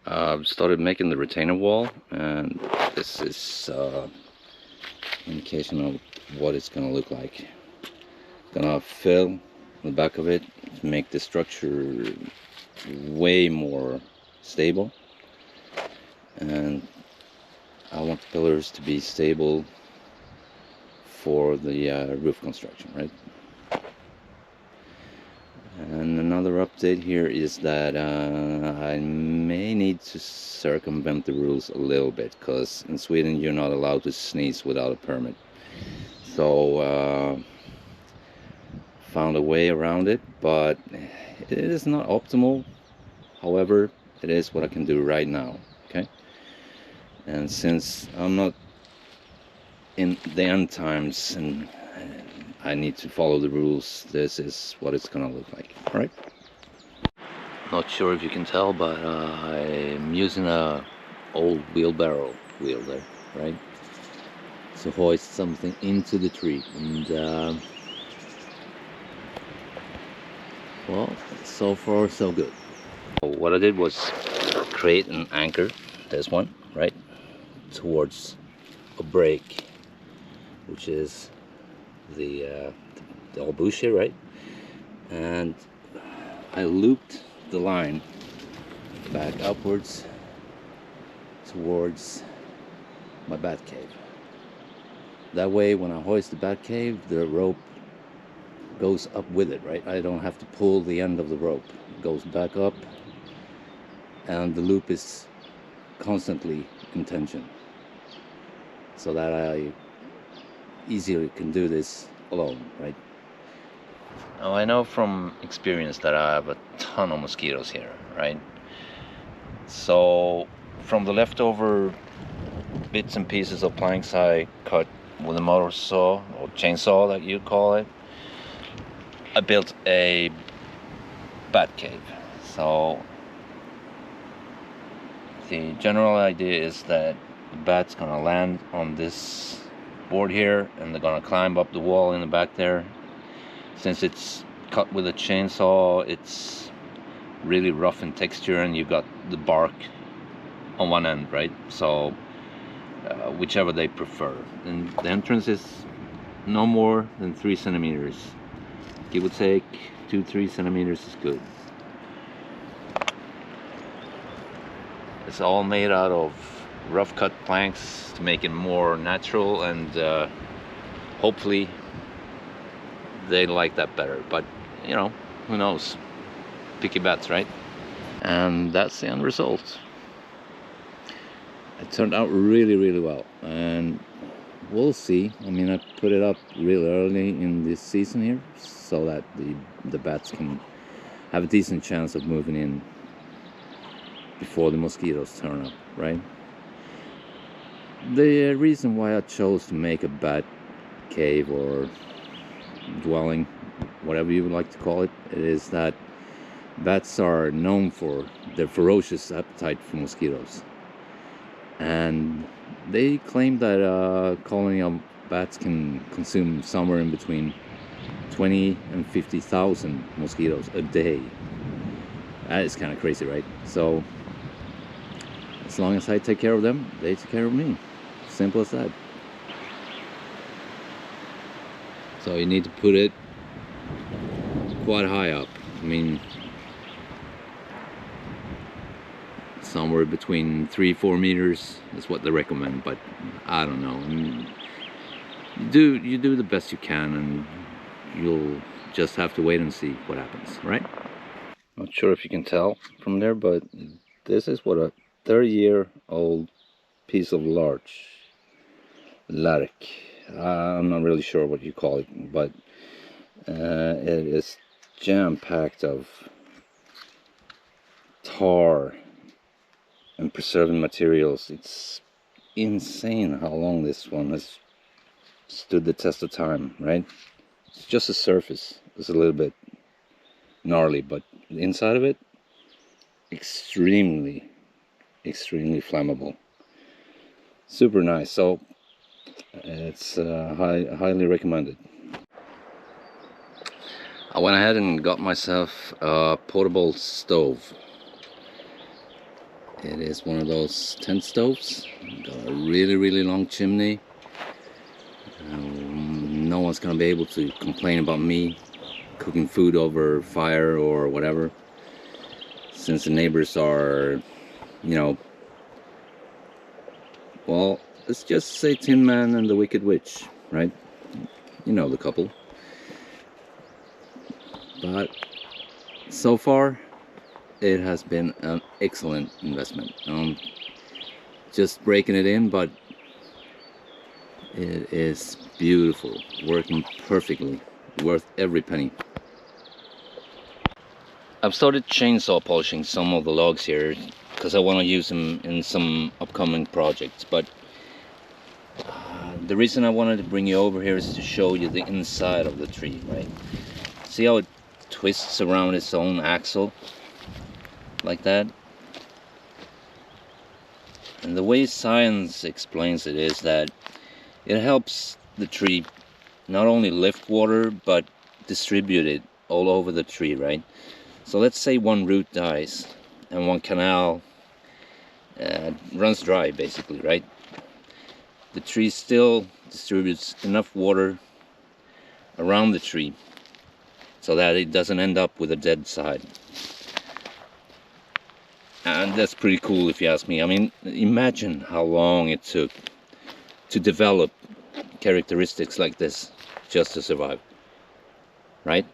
I've started making the retainer wall, and this is indication of what it's gonna look like. Gonna fill the back of it to make the structure way more stable, and I want the pillars to be stable for the roof construction, right? And another update here is that I may need to circumvent the rules a little bit, because in Sweden you're not allowed to sneeze without a permit. So found a way around it, but it is not optimal. However, it is what I can do right now, okay? And since I'm not in the end times and I need to follow the rules, this is what it's gonna look like. All right. Not sure if you can tell, but I'm using a old wheelbarrow wheel there, right, to hoist something into the tree. And well, so far so good. What I did was create an anchor, this one, right, towards a break, which is the old bush here, right? And I looped the line back upwards towards my bat cave. That way, when I hoist the bat cave, the rope goes up with it, right? I don't have to pull the end of the rope. It goes back up, and the loop is constantly in tension, so that I easily can do this alone, right? Now I know from experience that I have a ton of mosquitoes here, right? So from the leftover bits and pieces of planks I cut with a motor saw, or chainsaw that you call it, I built a bat cave. So the general idea is that the bat's gonna land on this board here, and they're gonna climb up the wall in the back there. Since it's cut with a chainsaw, it's really rough in texture, and you've got the bark on one end, right? So whichever they prefer. And the entrance is no more than 3 centimeters. Give or take 2-3 centimeters is good. It's all made out of rough cut planks to make it more natural, and hopefully they like that better. But you know, who knows? Picky bats, right? And that's the end result. It turned out really well, and we'll see. I mean, I put it up real early in this season here, so that the bats can have a decent chance of moving in before the mosquitoes turn up, right? The reason why I chose to make a bat cave or dwelling, whatever you would like to call it, is that bats are known for their ferocious appetite for mosquitoes. And they claim that a colony of bats can consume somewhere in between 20 and 50,000 mosquitoes a day. That is kind of crazy, right? So as long as I take care of them, they take care of me. Simple as that. So you need to put it quite high up. I mean, somewhere between 3-4 meters is what they recommend, but I don't know. I mean, you do the best you can, and you'll just have to wait and see what happens, right? Not sure if you can tell from there, but this is what a 30-year-old piece of larch labyrinth. I'm not really sure what you call it, but it is jam-packed of tar and preserving materials. It's insane how long this one has stood the test of time, right? It's just the surface. It's a little bit gnarly, but the inside of it, extremely flammable. Super nice. So it's highly recommended. I went ahead and got myself a portable stove. It is one of those tent stoves. Got a really long chimney. No one's gonna be able to complain about me cooking food over fire or whatever, since the neighbors are, you know, well, let's just say Tin Man and the Wicked Witch, right? You know the couple. But so far, it has been an excellent investment. Just breaking it in, but it is beautiful, working perfectly, worth every penny. I've started chainsaw polishing some of the logs here because I want to use them in some upcoming projects, but the reason I wanted to bring you over here is to show you the inside of the tree, right? See how it twists around its own axle like that? And the way science explains it is that it helps the tree not only lift water but distribute it all over the tree, right? So let's say one root dies and one canal runs dry, basically, right? The tree still distributes enough water around the tree so that it doesn't end up with a dead side. And that's pretty cool if you ask me. I mean, imagine how long it took to develop characteristics like this just to survive, right?